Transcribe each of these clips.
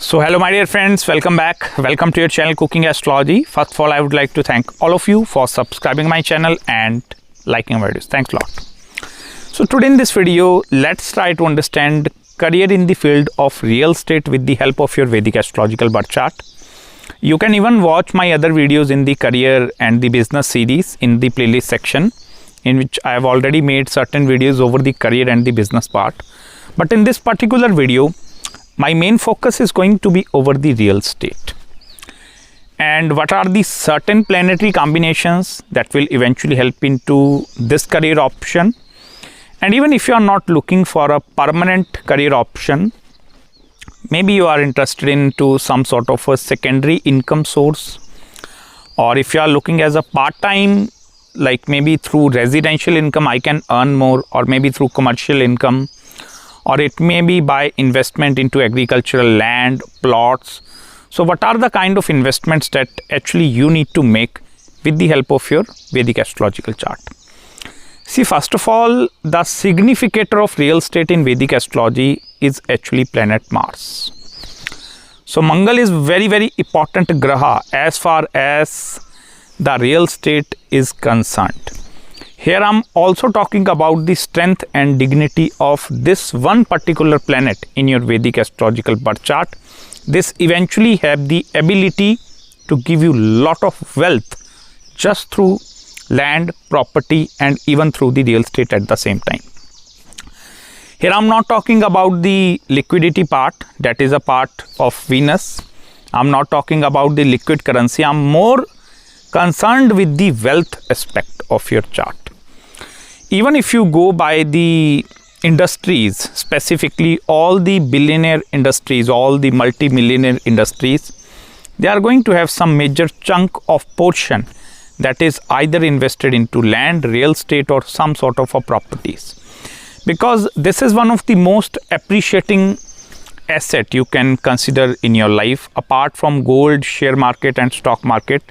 So hello my dear friends, welcome back. Welcome to your channel Cooking Astrology. First of all, I would like to thank all of you for subscribing my channel and liking my videos. Thanks a lot. So today in this video, let's try to understand career in the field of real estate with the help of your Vedic astrological birth chart. You can even watch my other videos in the career and the business series in the playlist section, in which I have already made certain videos over the career and the business part. But in this particular video, my main focus is going to be over the real estate and what are the certain planetary combinations that will eventually help into this career option. And even if you are not looking for a permanent career option, maybe you are interested into some sort of a secondary income source, or if you are looking as a part-time, like maybe through residential income I can earn more, or maybe through commercial income, or it may be by investment into agricultural land, plots. So what are the kind of investments that actually you need to make with the help of your Vedic astrological chart? See, first of all, the significator of real estate in Vedic astrology is actually planet Mars. So Mangal is very important graha as far as the real estate is concerned. Here I am also talking about the strength and dignity of this one particular planet in your Vedic astrological birth chart. This eventually have the ability to give you lot of wealth just through land, property and even through the real estate at the same time. Here I am not talking about the liquidity part, that is a part of Venus. I am not talking about the liquid currency. I am more concerned with the wealth aspect of your chart. Even if you go by the industries, specifically all the billionaire industries, all the multi-millionaire industries, they are going to have some major chunk of portion that is either invested into land, real estate or some sort of a properties. Because this is one of the most appreciating asset you can consider in your life. Apart from gold, share market and stock market,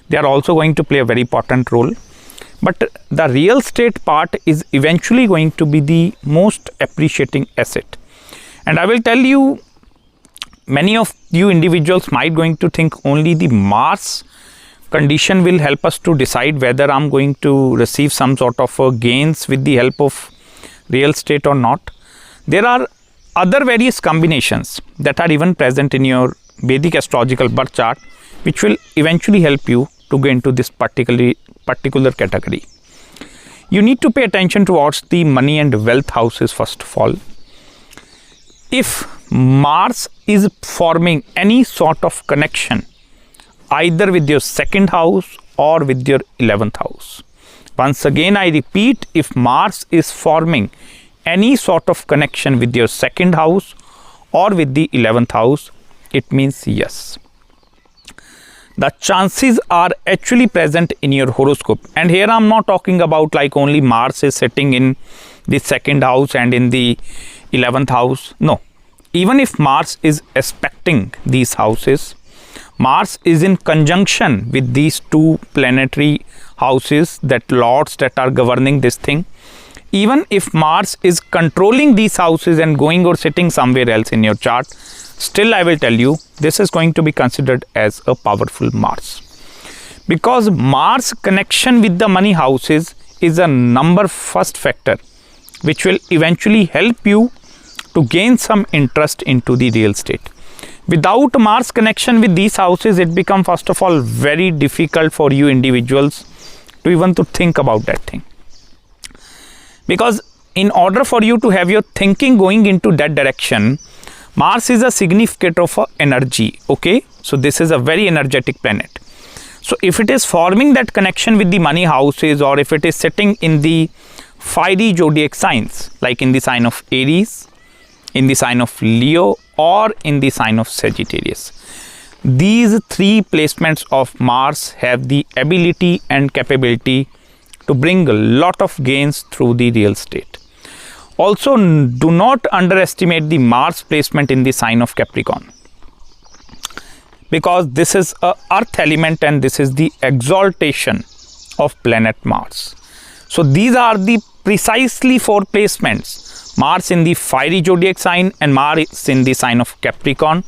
they are also going to play a very important role. But the real estate part is eventually going to be the most appreciating asset. And I will tell you, many of you individuals might going to think only the Mars condition will help us to decide whether I'm going to receive some sort of gains with the help of real estate or not. There are other various combinations that are even present in your Vedic astrological birth chart, which will eventually help you to go into this particular category. You need to pay attention towards the money and wealth houses first of all. If Mars is forming any sort of connection either with your second house or with your 11th house. Once again I repeat, if Mars is forming any sort of connection with your second house or with the 11th house, it means yes, the chances are actually present in your horoscope. And here I am not talking about like only Mars is sitting in the second house and in the 11th house. No, even if Mars is aspecting these houses, Mars is in conjunction with these two planetary houses, that lords that are governing this thing. Even if Mars is controlling these houses and going or sitting somewhere else in your chart, still I will tell you this is going to be considered as a powerful Mars. Because Mars connection with the money houses is a number first factor which will eventually help you to gain some interest into the real estate. Without Mars connection with these houses, it becomes first of all very difficult for you individuals to even to think about that thing. Because in order for you to have your thinking going into that direction, Mars is a significant of energy, okay? So this is a very energetic planet. So if it is forming that connection with the money houses, or if it is sitting in the fiery zodiac signs, like in the sign of Aries, in the sign of Leo or in the sign of Sagittarius, these three placements of Mars have the ability and capability to bring a lot of gains through the real estate. Also, do not underestimate the Mars placement in the sign of Capricorn, because this is a earth element and this is the exaltation of planet Mars. So these are the precisely four placements: Mars in the fiery zodiac sign and Mars in the sign of Capricorn.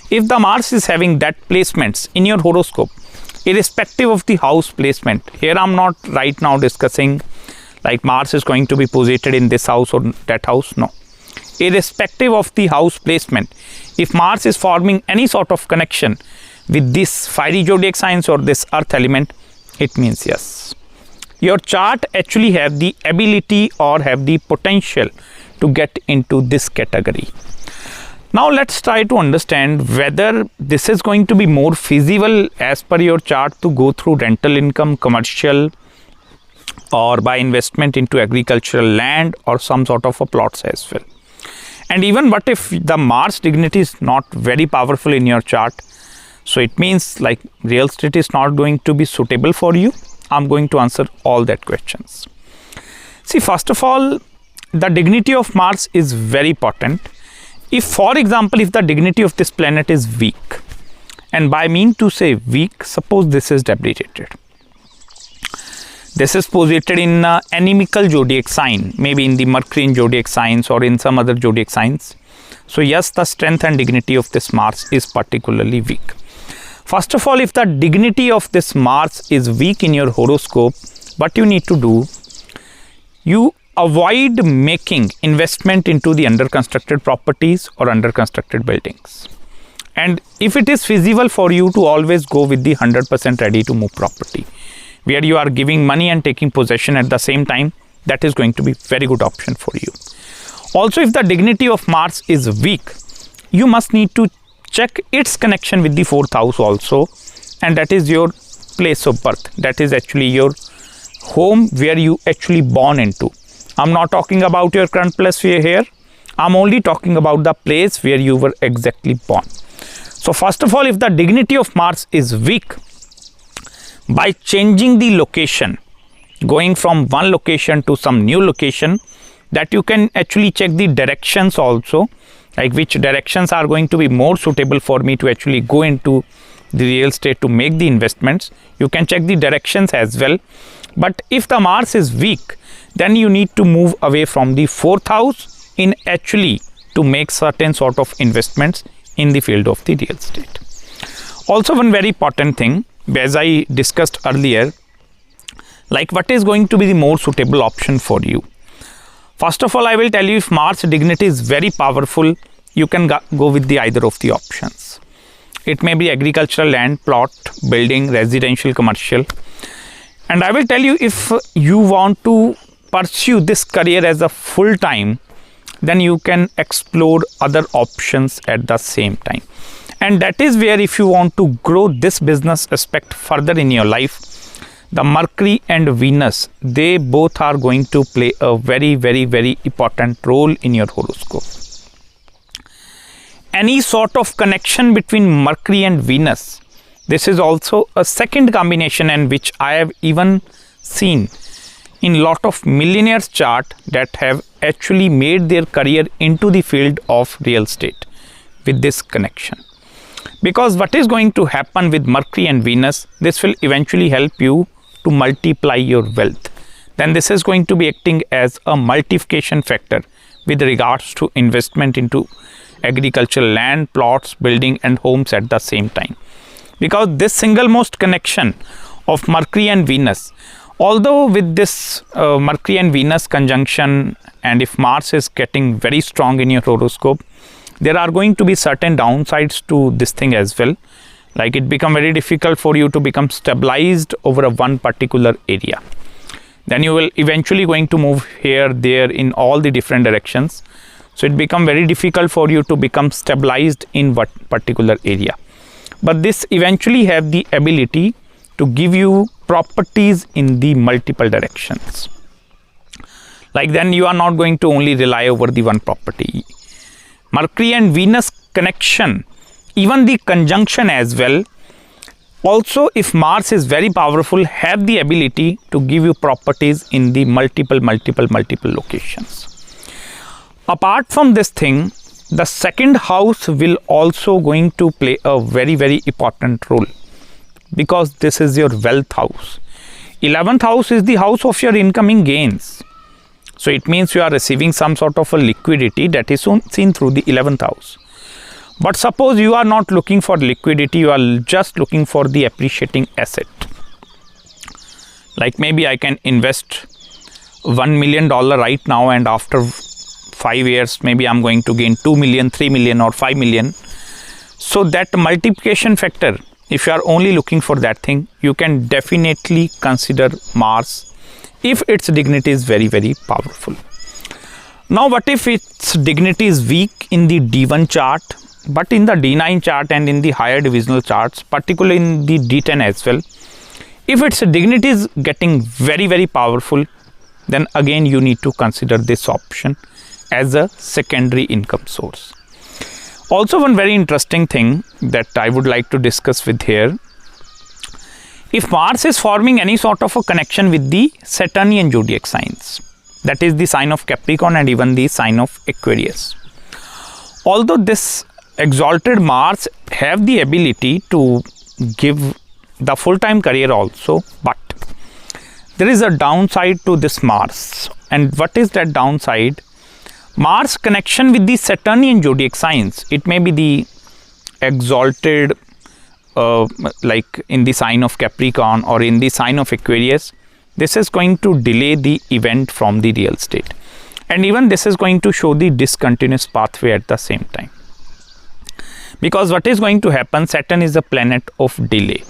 if the Mars is having that placements in your horoscope, irrespective of the house placement, here I'm not right now discussing like Mars is going to be posited in this house or that house, no. Irrespective of the house placement, if Mars is forming any sort of connection with this fiery zodiac signs or this earth element, it means yes, your chart actually have the ability or have the potential to get into this category. Now let's try to understand whether this is going to be more feasible as per your chart to go through rental income, commercial, or by investment into agricultural land or some sort of a plots as well. And even what if the Mars dignity is not very powerful in your chart, so it means like real estate is not going to be suitable for you. I'm going to answer all that questions. See, first of all, the dignity of Mars is very important. If, for example, if the dignity of this planet is weak, and by mean to say weak, suppose this is debilitated. This is posited in an anemical zodiac sign, maybe in the Mercury zodiac signs or in some other zodiac signs. So yes, the strength and dignity of this Mars is particularly weak. First of all, if the dignity of this Mars is weak in your horoscope, what you need to do, you avoid making investment into the under constructed properties or under constructed buildings. And if it is feasible for you to always go with the 100% ready to move property, where you are giving money and taking possession at the same time, that is going to be very good option for you. Also, if the dignity of Mars is weak, you must need to check its connection with the 4th house also, and that is your place of birth. That is actually your home where you actually born into. I'm not talking about your current place here. I'm only talking about the place where you were exactly born. So first of all, if the dignity of Mars is weak, by changing the location, going from one location to some new location, that you can actually check the directions also, like which directions are going to be more suitable for me to actually go into the real estate to make the investments. You can check the directions as well. But if the Mars is weak, then you need to move away from the 4th house in actually to make certain sort of investments in the field of the real estate. Also, one very important thing, as I discussed earlier, like what is going to be the more suitable option for you. First of all, I will tell you, if Mars dignity is very powerful, you can go with the either of the options. It may be agricultural land, plot, building, residential, commercial. And I will tell you, if you want to pursue this career as a full time, then you can explore other options at the same time. And that is where, if you want to grow this business aspect further in your life, the Mercury and Venus, they both are going to play a very, very, very important role in your horoscope. Any sort of connection between Mercury and Venus, this is also a second combination, and which I have even seen in lot of millionaires chart that have actually made their career into the field of real estate with this connection. Because what is going to happen with Mercury and Venus, this will eventually help you to multiply your wealth. Then this is going to be acting as a multiplication factor with regards to investment into agricultural land, plots, building and homes at the same time. Because this single most connection of Mercury and Venus, although with this Mercury and Venus conjunction, and if Mars is getting very strong in your horoscope, there are going to be certain downsides to this thing as well. Like it become very difficult for you to become stabilized over a one particular area. Then you will eventually going to move here, there in all the different directions. So it become very difficult for you to become stabilized in what particular area. But this eventually have the ability to give you properties in the multiple directions. Like then you are not going to only rely over the one property. Mercury and Venus connection, even the conjunction as well, also if Mars is very powerful, have the ability to give you properties in the multiple locations. Apart from this thing, the second house will also going to play a very, very important role, because this is your wealth house. 11th house is the house of your incoming gains. So it means you are receiving some sort of a liquidity that is seen through the 11th house. But suppose you are not looking for liquidity, you are just looking for the appreciating asset. Like maybe I can invest $1 million right now, and after 5 years maybe I'm going to gain 2 million, 3 million or 5 million. So that multiplication factor, if you are only looking for that thing, you can definitely consider Mars if its dignity is very, very powerful. Now what if its dignity is weak in the D1 chart, but in the D9 chart and in the higher divisional charts, particularly in the D10 as well, if its dignity is getting very, very powerful, then again you need to consider this option as a secondary income source. Also, one very interesting thing that I would like to discuss with here, if Mars is forming any sort of a connection with the Saturnian zodiac signs, that is the sign of Capricorn and even the sign of Aquarius. Although this exalted Mars have the ability to give the full-time career also, but there is a downside to this Mars. And what is that downside? Mars connection with the Saturnian zodiac signs, it may be the exalted like in the sign of Capricorn or in the sign of Aquarius. This is going to delay the event from the real estate, and even this is going to show the discontinuous pathway at the same time. Because what is going to happen, Saturn is a planet of delay,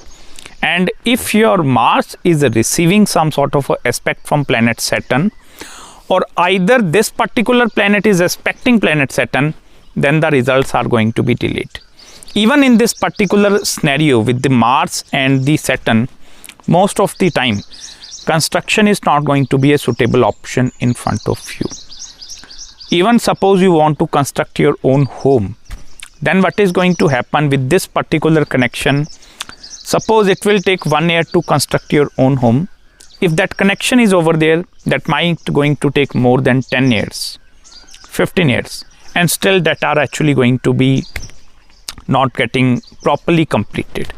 and if your Mars is receiving some sort of a aspect from planet Saturn, or either this particular planet is aspecting planet Saturn, then the results are going to be delayed. Even in this particular scenario with the Mars and the Saturn, most of the time construction is not going to be a suitable option in front of you. Even suppose you want to construct your own home, then what is going to happen with this particular connection? Suppose it will take 1 year to construct your own home. If that connection is over there, that might going to take more than 10 years, 15 years, and still that are actually going to be not getting properly completed.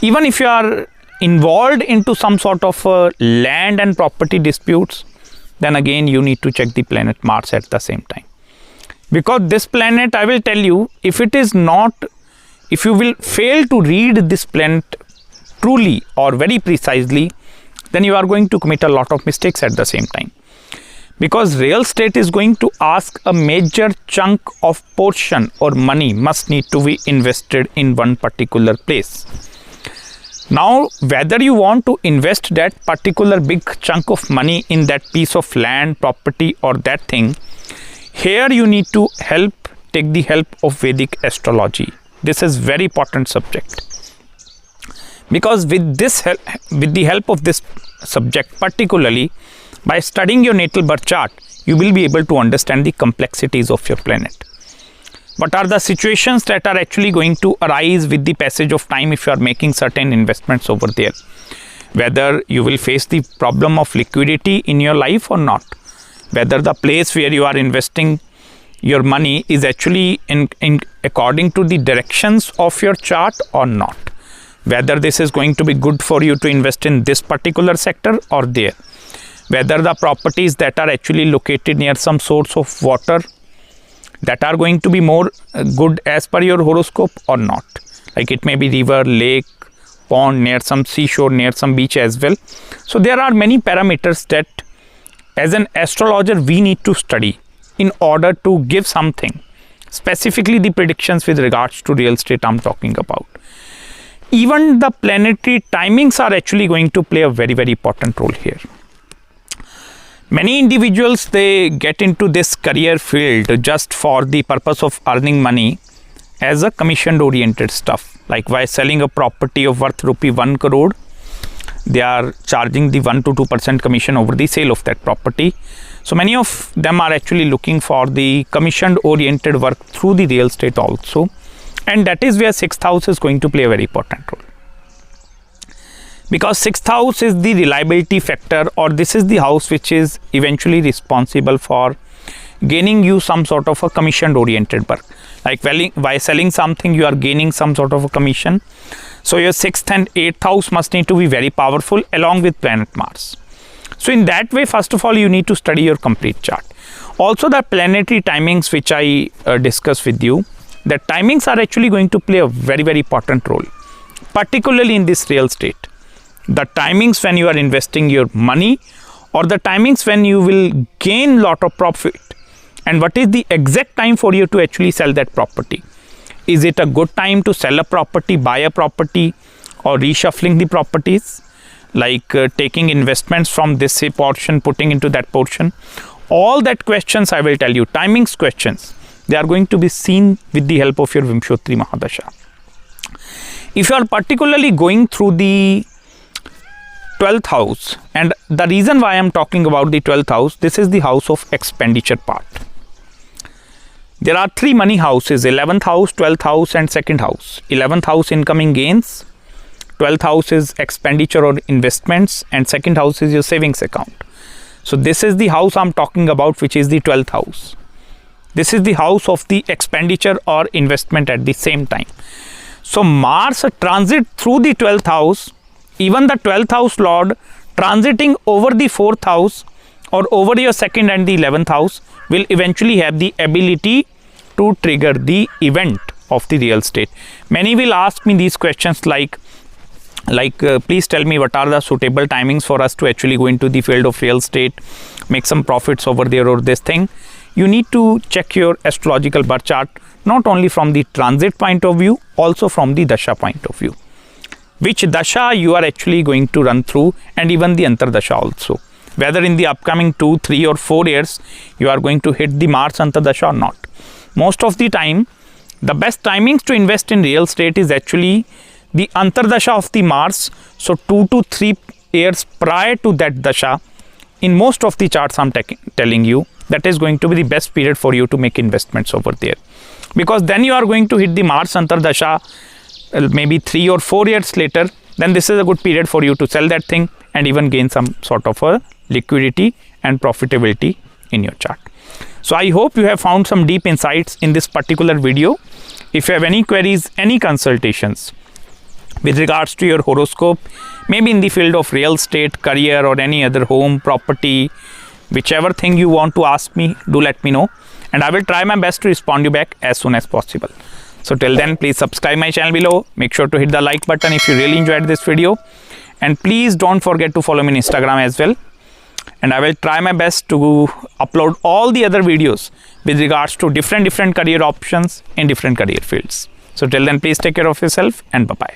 Even if you are involved into some sort of land and property disputes, then again you need to check the planet Mars at the same time. Because this planet, I will tell you, if you will fail to read this planet truly or very precisely, then you are going to commit a lot of mistakes at the same time. Because real estate is going to ask a major chunk of portion or money must need to be invested in one particular place. Now, whether you want to invest that particular big chunk of money in that piece of land, property or that thing, here you need to take the help of Vedic astrology. This is very important subject. Because with the help of this subject, particularly by studying your natal birth chart, you will be able to understand the complexities of your planet. What are the situations that are actually going to arise with the passage of time if you are making certain investments over there? Whether you will face the problem of liquidity in your life or not. Whether the place where you are investing your money is actually in according to the directions of your chart or not. Whether this is going to be good for you to invest in this particular sector or there. Whether the properties that are actually located near some source of water that are going to be more good as per your horoscope or not. Like it may be river, lake, pond, near some seashore, near some beach as well. So there are many parameters that as an astrologer we need to study in order to give something. Specifically the predictions with regards to real estate I'm talking about. Even the planetary timings are actually going to play a very, very important role here. Many individuals, they get into this career field just for the purpose of earning money as a commission oriented stuff. Like by selling a property of worth rupee 1 crore, they are charging the 1 to 2% commission over the sale of that property. So many of them are actually looking for the commission oriented work through the real estate also. And that is where 6th house is going to play a very important role. Because 6th house is the reliability factor, or this is the house which is eventually responsible for gaining you some sort of a commission oriented work. Like by selling something, you are gaining some sort of a commission. So your 6th and 8th house must need to be very powerful along with planet Mars. So in that way, first of all, you need to study your complete chart. Also the planetary timings which I discussed with you, that timings are actually going to play a very, very important role, particularly in this real estate. The timings when you are investing your money, or the timings when you will gain lot of profit, and what is the exact time for you to actually sell that property. Is it a good time to sell a property, buy a property, or reshuffling the properties, like taking investments from this portion, putting into that portion? All that questions I will tell you, timings questions, they are going to be seen with the help of your Vimshottari Mahadasha. If you are particularly going through the 12th house, and the reason why I am talking about the 12th house, this is the house of expenditure part. There are 3 money houses: 11th house, 12th house, and 2nd house. 11th house incoming gains, 12th house is expenditure or investments, and 2nd house is your savings account. So this is the house I'm talking about, which is the 12th house. This is the house of the expenditure or investment at the same time. So Mars transit through the 12th house, even the 12th house lord transiting over the 4th house or over your 2nd and the 11th house will eventually have the ability to trigger the event of the real estate. Many will ask me these questions like please tell me what are the suitable timings for us to actually go into the field of real estate, make some profits over there or this thing. You need to check your astrological birth chart, not only from the transit point of view, also from the dasha point of view. Which dasha you are actually going to run through, and even the antardasha also. Whether in the upcoming 2, 3 or 4 years you are going to hit the Mars antardasha or not. Most of the time, the best timings to invest in real estate is actually the antardasha of the Mars. So 2 to 3 years prior to that dasha, in most of the charts I'm telling you, that is going to be the best period for you to make investments over there. Because then you are going to hit the Mars antardasha maybe 3 or 4 years later, then this is a good period for you to sell that thing and even gain some sort of a liquidity and profitability in your chart. So I hope you have found some deep insights in this particular video. If you have any queries, any consultations with regards to your horoscope, maybe in the field of real estate, career, or any other home, property, whichever thing you want to ask me, do let me know, and I will try my best to respond you back as soon as possible. So till then, please subscribe my channel below. Make sure to hit the like button if you really enjoyed this video. And please don't forget to follow me on Instagram as well. And I will try my best to upload all the other videos with regards to different career options in different career fields. So till then, please take care of yourself and bye-bye.